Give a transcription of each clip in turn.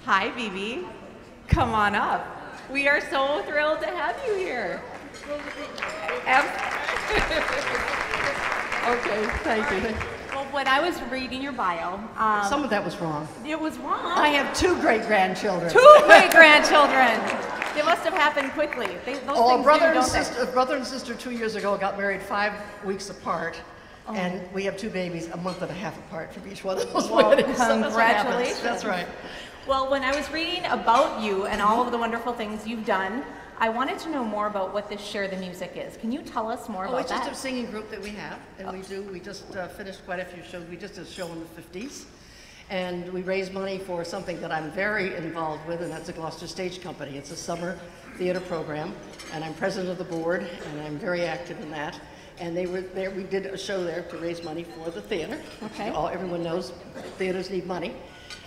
Hi, BeBe. Come on up. We are so thrilled to have you here. Okay, thank you. Well, when I was reading your bio, Some of that was wrong. it was wrong. I have 2 great-grandchildren. 2 great-grandchildren. They must have happened quickly. Oh, brother and sister 2 years ago got married 5 weeks apart. Oh. And we have 2 babies a month and a half apart from each one of those weddings. Congratulations. That's right. Well, when I was reading about you and all of the wonderful things you've done, I wanted to know more about what this Share the Music is. Can you tell us more about that? It's just a singing group that we have, and we just finished quite a few shows. We just did a show in the 50s, and we raise money for something that I'm very involved with, and that's the Gloucester Stage Company. It's a summer theater program, and I'm president of the board, and I'm very active in that. And they were there. We did a show there to raise money for the theater. Okay. Everyone knows theaters need money,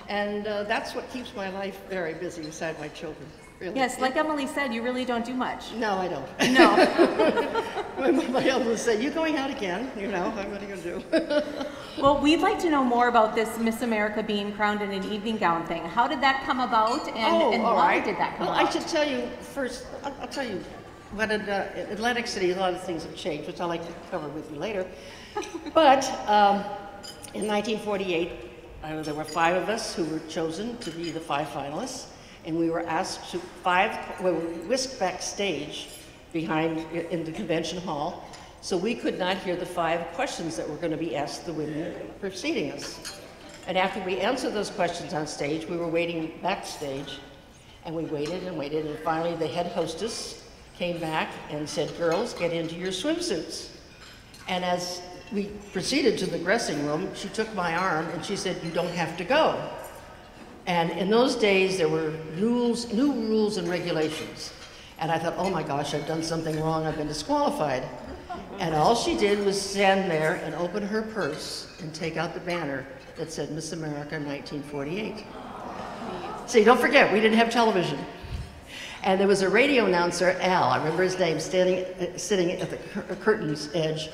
and that's what keeps my life very busy beside my children. Really. Yes, like Emily said, you really don't do much. No, I don't. No. my husband said, "You going out again? You know, what are you going to do?" Well, we'd like to know more about this Miss America being crowned in an evening gown thing. How did that come about, and why did that come about? I should tell you first. I'll tell you what in Atlantic City, a lot of things have changed, which I'd like to cover with you later. But in 1948, there were 5 of us who were chosen to be the 5 finalists. And we were asked to we were whisked backstage in the convention hall, so we could not hear the 5 questions that were going to be asked the women preceding us. And after we answered those questions on stage, we were waiting backstage, and we waited and waited, and finally the head hostess came back and said, "Girls, get into your swimsuits." And as we proceeded to the dressing room, she took my arm and she said, "You don't have to go." And in those days, there were new rules and regulations. And I thought, oh my gosh, I've done something wrong, I've been disqualified. And all she did was stand there and open her purse and take out the banner that said Miss America 1948. See, don't forget, we didn't have television. And there was a radio announcer, Al, I remember his name, sitting at the curtain's edge,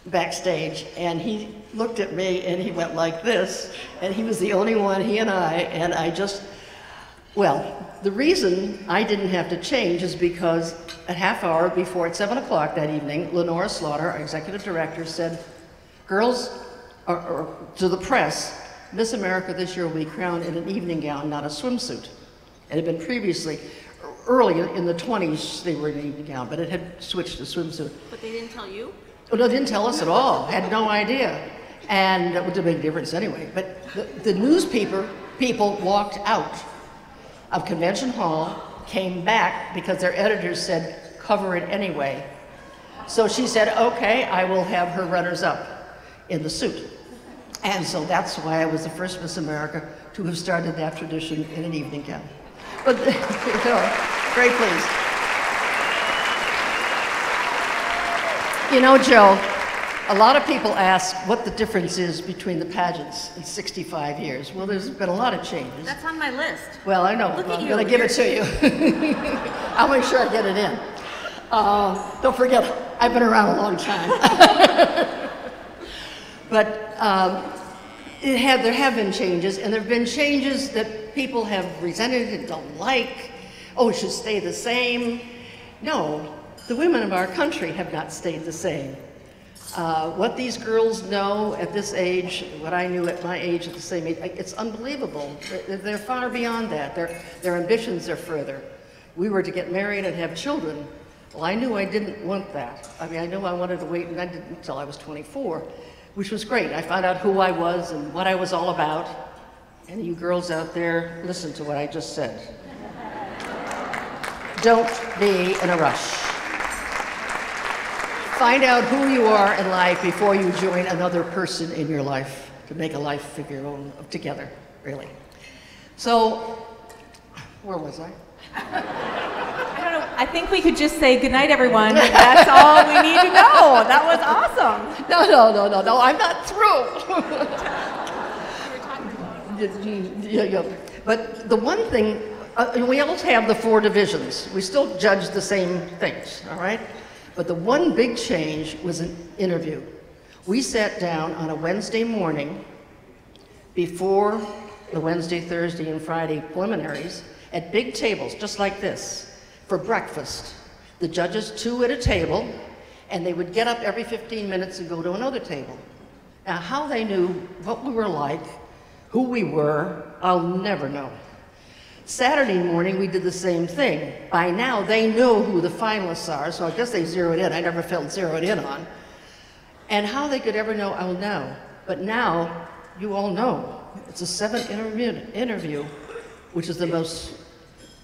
backstage, and he looked at me and he went like this, and he was the only one, he and I just, well, the reason I didn't have to change is because a half hour before, at 7 o'clock that evening, Lenora Slaughter, our executive director, said, "Girls," or to the press, "Miss America this year will be crowned in an evening gown, not a swimsuit." It had been previously, early in the 20s, they were in an evening gown, but it had switched to swimsuit. But they didn't tell you? Well, no, they didn't tell us at all, had no idea. And that would make a difference anyway. But the newspaper people walked out of Convention Hall, came back because their editors said, "Cover it anyway." So she said, "Okay, I will have her runners-up in the suit." And so that's why I was the first Miss America to have started that tradition in an evening gown. But, very pleased. You know, Joe, a lot of people ask what the difference is between the pageants in 65 years. Well, there's been a lot of changes. That's on my list. Well, I know. I'm going to give it to you. I'll make sure I get it in. Don't forget, I've been around a long time. But there have been changes, and there have been changes that people have resented and don't like. Oh, it should stay the same. No. The women of our country have not stayed the same. What these girls know at this age, what I knew at my age at the same age, it's unbelievable. They're far beyond that. Their ambitions are further. We were to get married and have children. Well, I knew I didn't want that. I mean, I knew I wanted to wait, and I didn't until I was 24, which was great. I found out who I was and what I was all about. And you girls out there, listen to what I just said. Don't be in a rush. Find out who you are in life before you join another person in your life to make a life of your own together, really. So, where was I? I don't know. I think we could just say goodnight, everyone. That's all we need to know. That was awesome. No, I'm not through. But the one thing, we all have the 4 divisions. We still judge the same things, all right? But the one big change was an interview. We sat down on a Wednesday morning before the Wednesday, Thursday, and Friday preliminaries at big tables, just like this, for breakfast. The judges, 2 at a table, and they would get up every 15 minutes and go to another table. Now, how they knew what we were like, who we were, I'll never know. Saturday morning, we did the same thing. By now, they know who the finalists are, so I guess they zeroed in. I never felt zeroed in on. And how they could ever know, I'll know. But now, you all know. It's a 7-minute interview, which is the most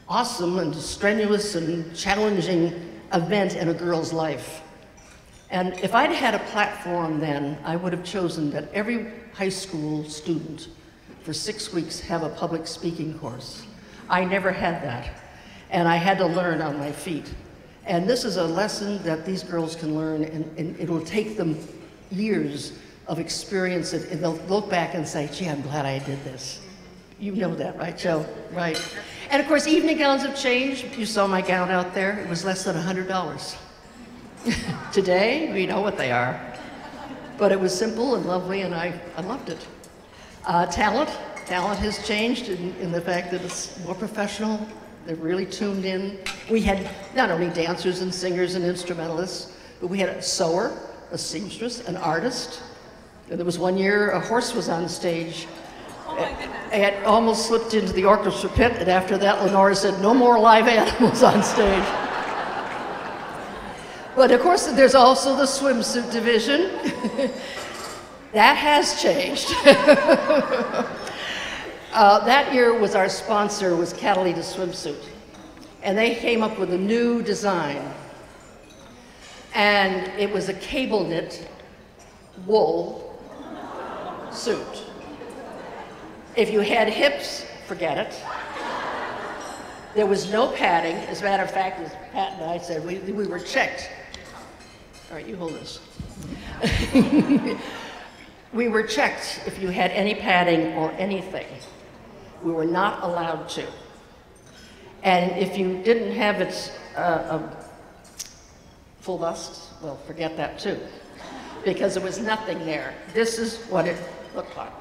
awesome and strenuous and challenging event in a girl's life. And if I'd had a platform then, I would have chosen that every high school student for 6 weeks have a public speaking course. I never had that, and I had to learn on my feet. And this is a lesson that these girls can learn, and it will take them years of experience, and they'll look back and say, gee, I'm glad I did this. You know that, right, Joe? Right. And of course, evening gowns have changed. You saw my gown out there. It was less than $100. Today, we know what they are. But it was simple and lovely, and I loved it. Talent has changed in the fact that it's more professional. They're really tuned in. We had not only dancers and singers and instrumentalists, but we had a sewer, a seamstress, an artist. And there was one year a horse was on stage. Oh my goodness. It almost slipped into the orchestra pit, and after that, Lenora said, no more live animals on stage. But of course, there's also the swimsuit division. That has changed. That year was our sponsor, was Catalina Swimsuit. And they came up with a new design. And it was a cable knit wool suit. If you had hips, forget it. There was no padding. As a matter of fact, as Pat and I said, we were checked. All right, you hold this. We were checked if you had any padding or anything. We were not allowed to. And if you didn't have it a full bust, well, forget that too, because there was nothing there. This is what it looked like.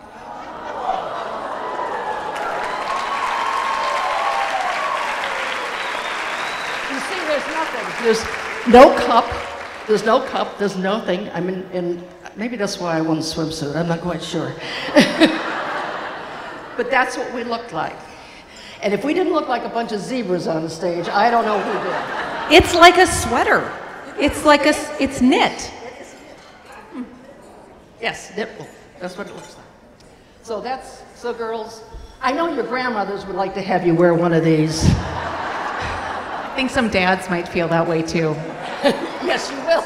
You see, there's nothing. There's no cup. There's no cup. There's nothing. I mean, and maybe that's why I won the swimsuit. I'm not quite sure. But that's what we looked like. And if we didn't look like a bunch of zebras on the stage, I don't know who did. It's like a sweater. It's like it's knit. Yes, knit wool. That's what it looks like. So girls, I know your grandmothers would like to have you wear one of these. I think some dads might feel that way too. Yes, you will.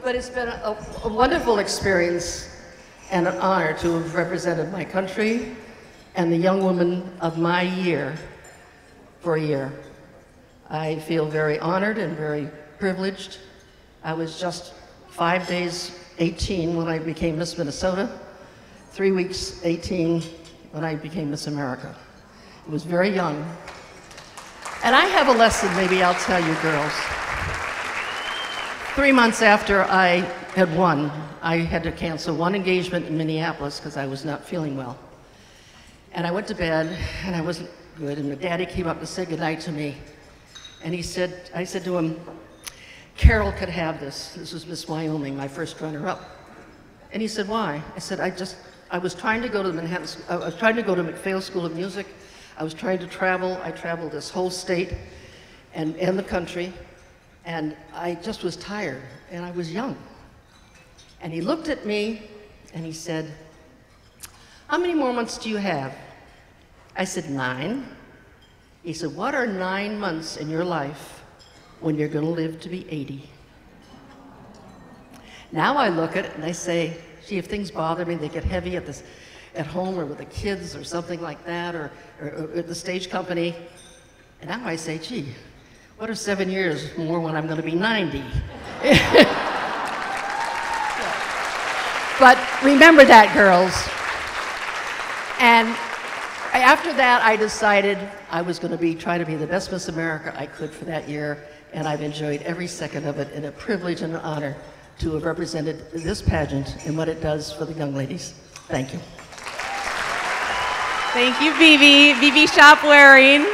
But it's been a wonderful experience and an honor to have represented my country and the young woman of my year for a year. I feel very honored and very privileged. I was just 5 days 18 when I became Miss Minnesota, 3 weeks 18 when I became Miss America. I was very young. And I have a lesson maybe I'll tell you girls. 3 months after I had won, I had to cancel one engagement in Minneapolis because I was not feeling well. And I went to bed and I wasn't good, and my daddy came up to say goodnight to me. And I said to him, Carol could have this. This was Miss Wyoming, my first runner-up. And he said, why? I said, I was trying to go to I was trying to go to McPhail School of Music. I was trying to travel. I traveled this whole state and the country. And I just was tired, and I was young. And he looked at me, and he said, how many more months do you have? I said, 9. He said, what are 9 months in your life when you're going to live to be 80? Now I look at it, and I say, gee, if things bother me, they get heavy at home or with the kids or something like that, or at the stage company. And now I say, gee, what are 7 years more when I'm going to be 90? But remember that, girls. And after that, I decided I was going to try to be the best Miss America I could for that year, and I've enjoyed every second of it, and a privilege and an honor to have represented this pageant and what it does for the young ladies. Thank you. Thank you, BeBe. BeBe Shopp wearing.